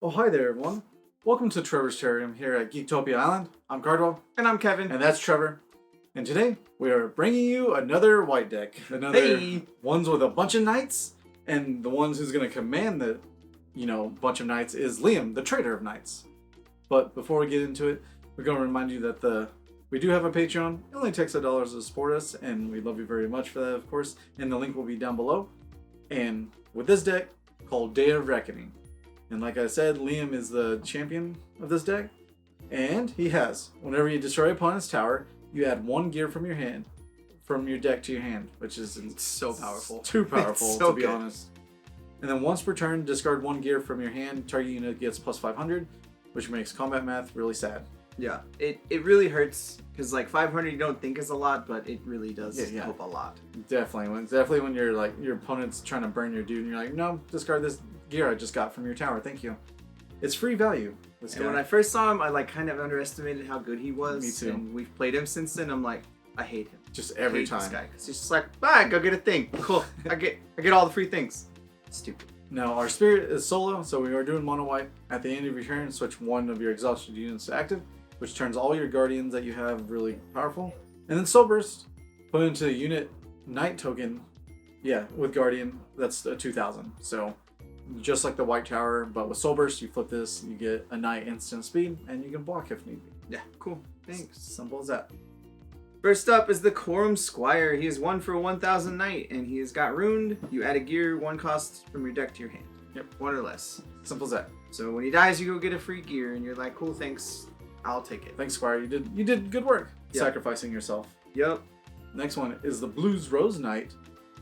Oh, hi there, everyone. Welcome to Trevor's Terrarium here at Geektopia Island. I'm Cardwell. And I'm Kevin. And that's Trevor. And today, we are bringing you another white deck. Another ones with a bunch of knights. And the ones who's going to command the, bunch of knights is Liam, the Traitor of Knights. But before we get into it, we're going to remind you that we do have a Patreon. It only takes $1 to support us, and we love you very much for that, of course. And the link will be down below. And with this deck, called Day of Reckoning. And like I said, Liam is the champion of this deck. And he has, whenever you destroy an opponent's tower, you add 1 gear from your hand, from your deck to your hand, which is so powerful. Too powerful, so to be honest. And then once per turn, discard 1 gear from your hand. Target unit gets plus 500, which makes combat math really sad. Yeah, it really hurts because like 500 you don't think is a lot, but it really does help a lot. Definitely when you're like your opponent's trying to burn your dude, and you're like, no, discard this gear I just got from your tower. Thank you. It's free value. And when I first saw him, I like kind of underestimated how good he was. Me too. And we've played him since then. I'm like, I hate him. Just every time. This guy, because he's just like, bye, go get a thing. Cool. I get all the free things. Stupid. Now our spirit is Sola, so we are doing mono white. At the end of your turn, switch 1 of your exhausted units to active, which turns all your guardians that you have really powerful. And then Soul Burst, put into the unit knight token. Yeah, with guardian, that's a 2000. So just like the white tower, but with Soul Burst, you flip this, you get a knight instant speed, and you can block if need be. Yeah, cool. Thanks. Simple as that. First up is the Corum Squire. He is 1 for 1000 knight, and he has got ruined. You add a gear, 1 cost from your deck to your hand. Yep. 1 or less. Simple as that. So when he dies, you go get a free gear, and you're like, cool, thanks. I'll take it. Thanks, Squire. You did good work. Yep. Sacrificing yourself. Yep. Next one is the Blues Rose Knight.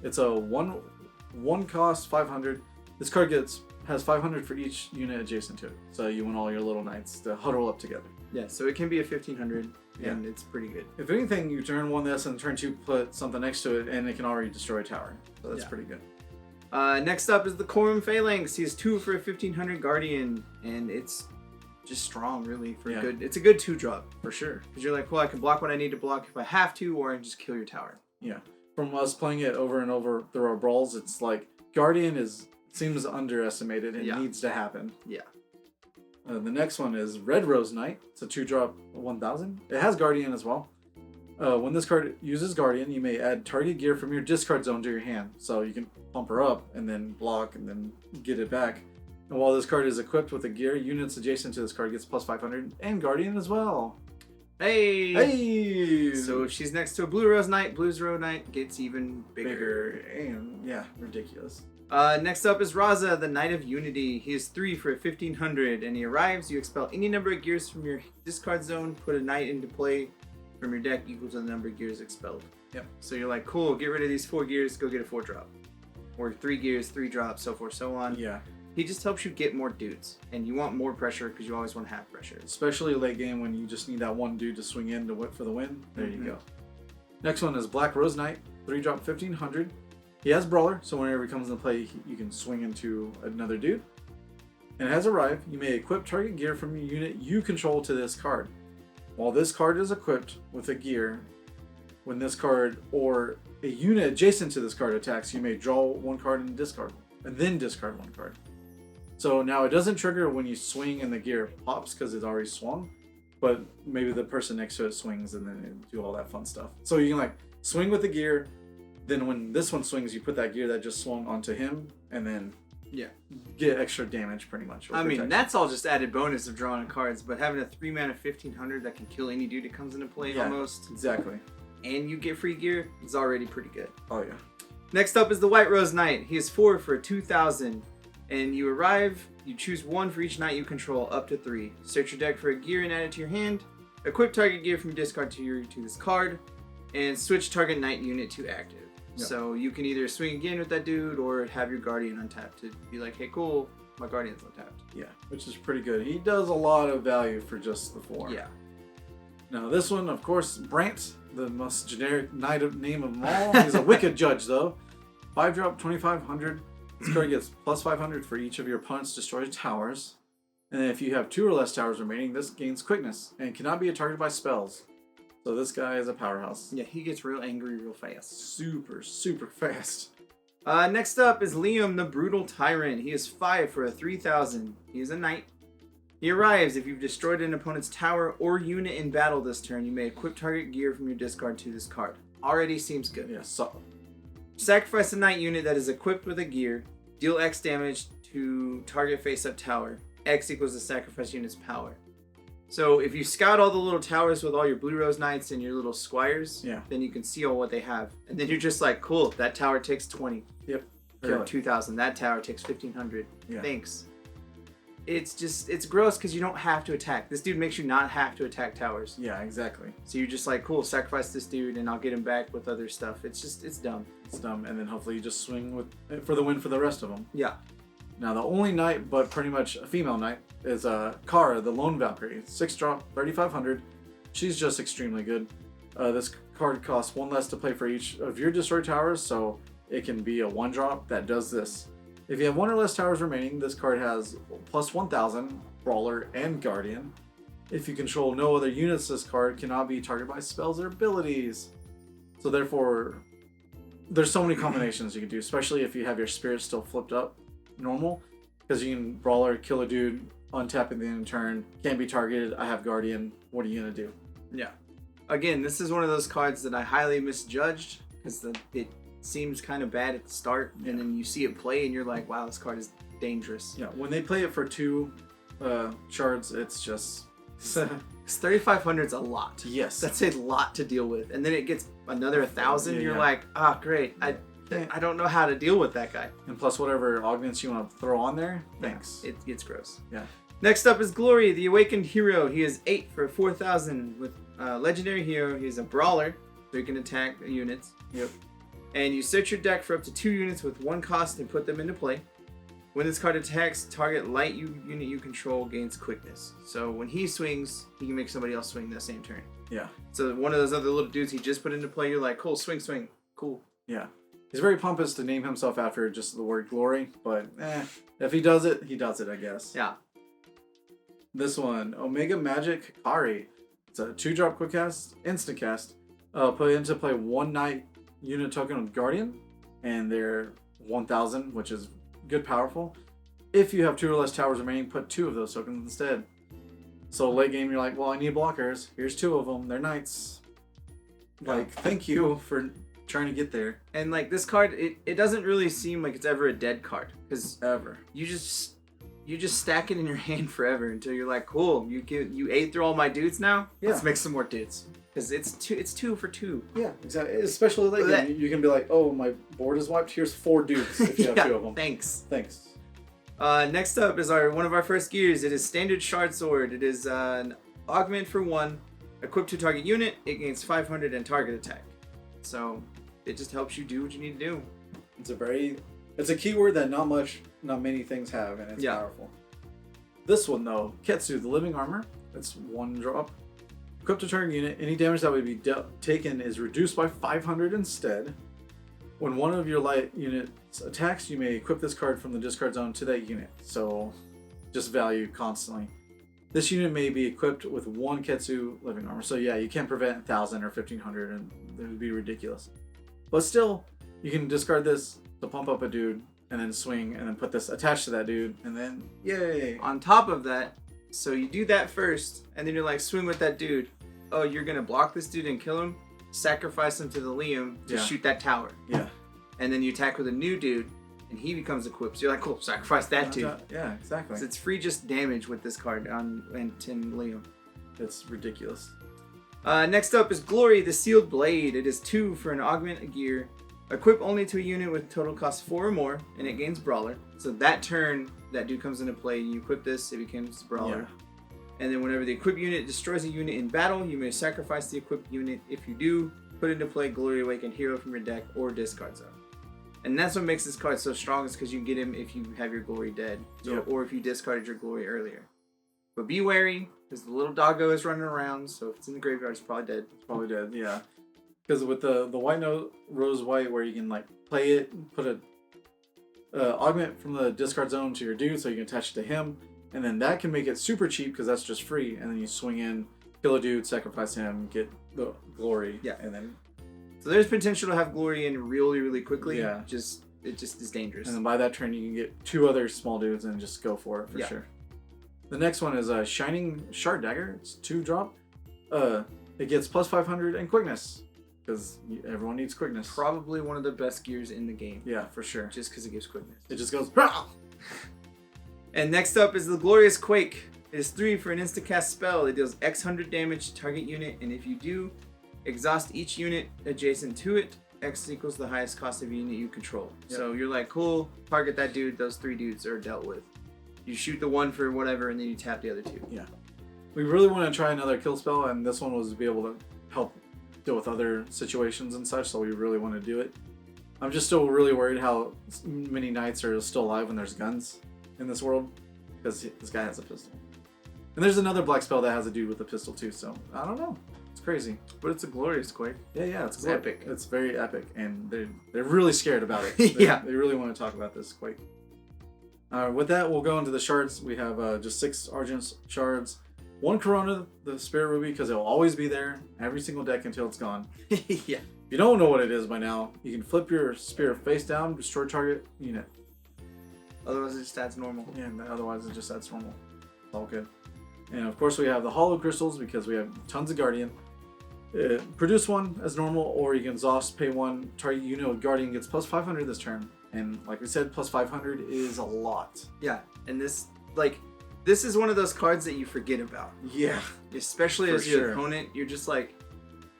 It's a one cost 500. This card has 500 for each unit adjacent to it. So you want all your little knights to huddle up together. Yeah, so it can be a 1500, and it's pretty good. If anything, you turn 1 this, and turn 2 put something next to it, and it can already destroy a tower. So that's pretty good. Next up is the Corum Phalanx. He's 2 for a 1500 guardian, and it's just strong, really, for good. It's a good 2-drop, for sure. Because you're like, well, I can block what I need to block if I have to, or I can just kill your tower. Yeah. From us playing it over and over through our brawls, it's like, guardian seems underestimated and needs to happen. Yeah. The next one is Red Rose Knight. It's a 2-drop 1000. It has Guardian as well. When this card uses Guardian, you may add target gear from your discard zone to your hand. So you can pump her up and then block and then get it back. And while this card is equipped with a gear, units adjacent to this card gets plus 500 and Guardian as well. Hey! So if she's next to a Blue Rose Knight, Blues Rose Knight gets even bigger. And ridiculous. Next up is Raza, the Knight of Unity. He is 3 for 1500, and he arrives. You expel any number of gears from your discard zone, put a knight into play from your deck equal to the number of gears expelled. Yep. So you're like, cool, get rid of these 4 gears, go get a 4-drop. Or 3 gears, 3 drops, so forth, so on. Yeah. He just helps you get more dudes, and you want more pressure because you always want to have pressure. Especially late game when you just need that one dude to swing in to whip for the win. There you go. Next one is Black Rose Knight, 3-drop 1500. He has Brawler, so whenever he comes into play, you can swing into another dude. And it has Arrive. You may equip target gear from your unit you control to this card. While this card is equipped with a gear, when this card or a unit adjacent to this card attacks, you may draw 1 card and then discard 1 card. So now it doesn't trigger when you swing and the gear pops because it's already swung, but maybe the person next to it swings and then it do all that fun stuff. So you can like swing with the gear. Then when this one swings, you put that gear that just swung onto him, and then get extra damage pretty much. I mean, that's all just added bonus of drawing cards, but having a 3-mana 1500 that can kill any dude that comes into play almost. Exactly. And you get free gear, it's already pretty good. Oh yeah. Next up is the White Rose Knight. He is 4 for 2000, and you arrive, you choose 1 for each knight you control, up to 3. Search your deck for a gear and add it to your hand. Equip target gear from your discard to this card, and switch target knight unit to active. Yep. So you can either swing again with that dude or have your Guardian untapped to be like, hey, cool, my Guardian's untapped. Yeah, which is pretty good. He does a lot of value for just the 4. Yeah. Now this one, of course, Brant, the most generic name of them all. He's a Wicked Judge, though. 5-drop 2500. This card gets plus 500 for each of your opponent's destroyed towers. And then if you have 2 or less towers remaining, this gains quickness and cannot be targeted by spells. So this guy is a powerhouse. Yeah, he gets real angry real fast. Super, super fast. Next up is Liam, the Brutal Tyrant. He is 5 for a 3,000. He is a knight. He arrives if you've destroyed an opponent's tower or unit in battle this turn. You may equip target gear from your discard to this card. Already seems good. Yeah, so Sacrifice a knight unit that is equipped with a gear. Deal X damage to target face-up tower. X equals the sacrifice unit's power. So if you scout all the little towers with all your Blue Rose Knights and your little Squires, then you can see all what they have. And then you're just like, cool, that tower takes 20. Yep. Or 2,000. That tower takes 1,500. Yeah. Thanks. It's gross because you don't have to attack. This dude makes you not have to attack towers. Yeah, exactly. So you're just like, cool, sacrifice this dude and I'll get him back with other stuff. It's dumb. It's dumb. And then hopefully you just swing for the win for the rest of them. Yeah. Now the only knight, but pretty much a female knight, is Kara, the Lone Valkyrie. 6-drop, 3,500. She's just extremely good. This card costs 1 less to play for each of your destroyed towers, so it can be a 1-drop that does this. If you have 1 or less towers remaining, this card has plus 1,000, Brawler, and Guardian. If you control no other units, this card cannot be targeted by spells or abilities. So therefore, there's so many combinations you can do, especially if you have your spirit still flipped up normal, because you can Brawler, kill a dude, untap at the end of turn, can't be targeted, I have Guardian, what are you going to do? Yeah. Again, this is one of those cards that I highly misjudged, because it seems kind of bad at the start, and then you see it play and you're like, wow, this card is dangerous. Yeah, when they play it for 2 shards, it's just... 3,500 is a lot. Yes. That's a lot to deal with. And then it gets another 1,000, you're like, great. I don't know how to deal with that guy. And plus whatever augments you want to throw on there, thanks. It gets gross. Yeah. Next up is Gloria, the Awakened Hero. He is 8 for 4,000 with Legendary Hero. He's a Brawler, so he can attack units. Yep. And you search your deck for up to 2 units with 1 cost and put them into play. When this card attacks, target light unit you control gains quickness. So when he swings, he can make somebody else swing that same turn. Yeah. So one of those other little dudes he just put into play, you're like, cool, swing, cool. Yeah. He's very pompous to name himself after just the word glory, but if he does it, I guess. Yeah. This one, Omega Magic Hikari. It's a 2-drop quick cast, instant cast. Put into play 1 knight unit token with Guardian, and they're 1,000, which is good, powerful. If you have 2 or less towers remaining, put 2 of those tokens instead. So late game, you're like, well, I need blockers. Here's 2 of them. They're knights. Like, thank you for trying to get there. And like this card, it doesn't really seem like it's ever a dead card, because Ever. you just stack it in your hand forever until you're like, cool, you ate through all my dudes now. Yeah. Let's make some more dudes, because it's 2 for 2. Yeah, exactly. Especially late game, you can be like, oh, my board is wiped. Here's 4 dudes if you have 2 of them. Thanks. Thanks. Next up is one of our first gears. It is Standard Shardsword. It is an augment for 1. Equipped to target unit, it gains 500 and target attack. So it just helps you do what you need to do. It's a keyword that not many things have, and it's powerful. This one though, Ketsu, the Living Armor. It's 1-drop. Equipped to target unit, any damage that would be taken is reduced by 500 instead. When one of your light units attacks, you may equip this card from the discard zone to that unit. So just value constantly. This unit may be equipped with 1 Ketsu Living Armor. So yeah, you can't prevent 1,000 or 1,500, and it would be ridiculous. But still, you can discard this to pump up a dude, and then swing, and then put this attached to that dude, and then yay! On top of that, so you do that first, and then you're like, swing with that dude. Oh, you're gonna block this dude and kill him? Sacrifice him to the Liam to shoot that tower. Yeah. And then you attack with a new dude, and he becomes equipped. So you're like, cool, sacrifice that dude. Yeah, exactly. So it's free just damage with this card on Liam. It's ridiculous. Next up is Glory, the Sealed Blade. It is 2 for an augment, a gear. Equip only to a unit with total cost 4 or more, and it gains Brawler. So that turn, that dude comes into play, and you equip this, it becomes Brawler. Yeah. And then whenever the equipped unit destroys a unit in battle, you may sacrifice the equipped unit. If you do, put into play Glory Awakened Hero from your deck or discard zone. And that's what makes this card so strong, is because you can get him if you have your Glory dead, or if you discarded your Glory earlier. But be wary, because the little doggo is running around, so if it's in the graveyard, it's probably dead. It's probably dead, yeah. Because with the white note, rose white, where you can like play it, put a augment from the discard zone to your dude, so you can attach it to him, and then that can make it super cheap because that's just free. And then you swing in, kill a dude, sacrifice him, get the Glory, and then. So there's potential to have Glory in really, really quickly. Yeah. Just it just is dangerous. And then by that turn, you can get 2 other small dudes and just go for it for sure. The next one is a Shining Shardagger. It's 2-drop. It gets plus 500 and quickness because everyone needs quickness. Probably one of the best gears in the game. Yeah, for sure. Just because it gives quickness. It just goes. Rah! And next up is the Glorious Quake. It is 3 for an insta-cast spell. It deals X hundred damage to target unit, and if you do, exhaust each unit adjacent to it. X equals the highest cost of a unit you control. Yep. So you're like, cool, target that dude, those 3 dudes are dealt with. You shoot the one for whatever, and then you tap the other 2. Yeah. We really want to try another kill spell, and this one was to be able to help deal with other situations and such, so we really want to do it. I'm just still really worried how many knights are still alive when there's guns in this world, because this guy has a pistol. And there's another black spell that has a dude with a pistol too, so I don't know. It's crazy. But it's a Glorious Quake. Yeah, it's epic. It's very epic, and they're really scared about it. They really want to talk about this Quake. With that, we'll go into the shards. We have just 6 Argent Shards, 1 Corona, the Spirit Ruby, because it'll always be there, every single deck until it's gone. Yeah. If you don't know what it is by now, you can flip your spear face down, destroy target unit. Otherwise, it just adds normal. Yeah, and otherwise it just adds normal. It's all good. And of course, we have the Holo Crystals because we have tons of Guardian. Produce 1 as normal, or you can exhaust, pay 1, target unit with Guardian gets plus 500 this turn. And like we said, plus 500 is a lot. Yeah, and this is one of those cards that you forget about. Yeah. Especially as your opponent, you're just like,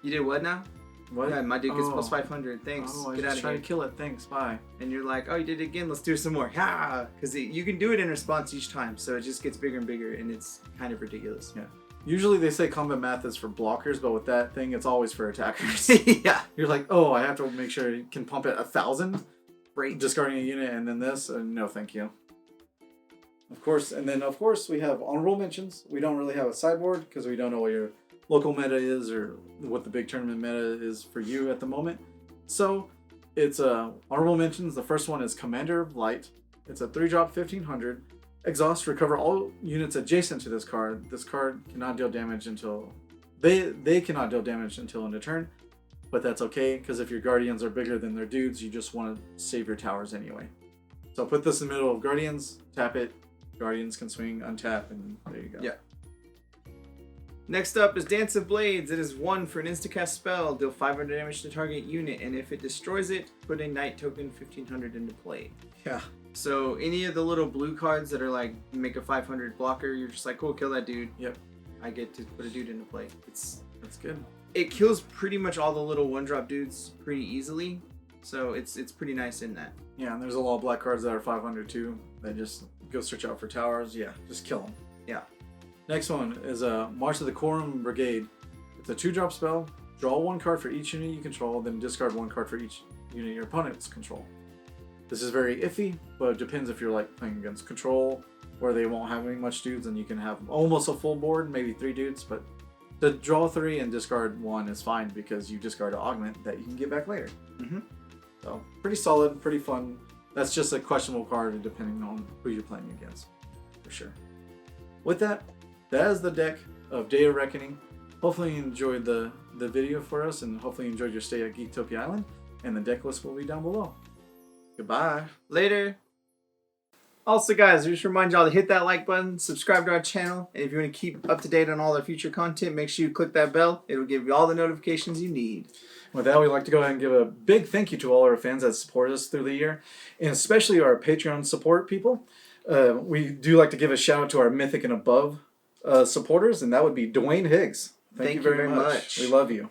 you did what now? What? Yeah, my dude gets plus 500. Thanks. Oh, Get out of here. Try to kill it. Thanks. Bye. And you're like, oh, you did it again. Let's do some more. Yeah, because you can do it in response each time, so it just gets bigger and bigger, and it's kind of ridiculous. Yeah. Usually they say combat math is for blockers, but with that thing, it's always for attackers. Yeah. You're like, oh, I have to make sure you can pump it 1,000. Right. Discarding a unit, and then this, and no, thank you. Of course, and then of course we have honorable mentions. We don't really have a sideboard because we don't know what your local meta is or what the big tournament meta is for you at the moment. So it's honorable mentions. The first one is Commander of Light. It's a 3-drop 1500. Exhaust, recover all units adjacent to this card. This card cannot deal damage until they cannot deal damage until end of turn, but that's okay because if your guardians are bigger than their dudes, you just want to save your towers anyway. So put this in the middle of guardians, tap it. Guardians can swing, untap, and there you go. Yeah. Next up is Dance of Blades. It is 1 for an instacast spell. Deal 500 damage to target unit, and if it destroys it, put a Knight token 1500 into play. Yeah. So any of the little blue cards that are like make a 500 blocker, you're just like, cool, kill that dude. Yep. I get to put a dude into play. That's good. It kills pretty much all the little 1-drop dudes pretty easily, so it's pretty nice in that. Yeah, and there's a lot of black cards that are 500 too. That just go search out for towers. Yeah, just kill them. Yeah. Next one is March of the Corum Brigade. It's a 2-drop spell. Draw 1 card for each unit you control, then discard 1 card for each unit your opponents control. This is very iffy, but it depends if you're like playing against control, where they won't have any much dudes, and you can have almost a full board, maybe 3 dudes. But to draw 3 and discard 1 is fine because you discard an augment that you can get back later. Mm-hmm. So pretty solid, pretty fun. That's just a questionable card depending on who you're playing against, for sure. With that, that is the deck of Day of Reckoning. Hopefully you enjoyed the video for us, and hopefully you enjoyed your stay at Geektopia Island. And the deck list will be down below. Goodbye. Later. Also, guys, just remind y'all to hit that like button, subscribe to our channel, and if you want to keep up to date on all our future content, make sure you click that bell. It'll give you all the notifications you need. With that, we'd like to go ahead and give a big thank you to all our fans that support us through the year, and especially our Patreon support people. We do like to give a shout out to our Mythic and Above supporters, and that would be Dwayne Higgs. Thank you very much. We love you.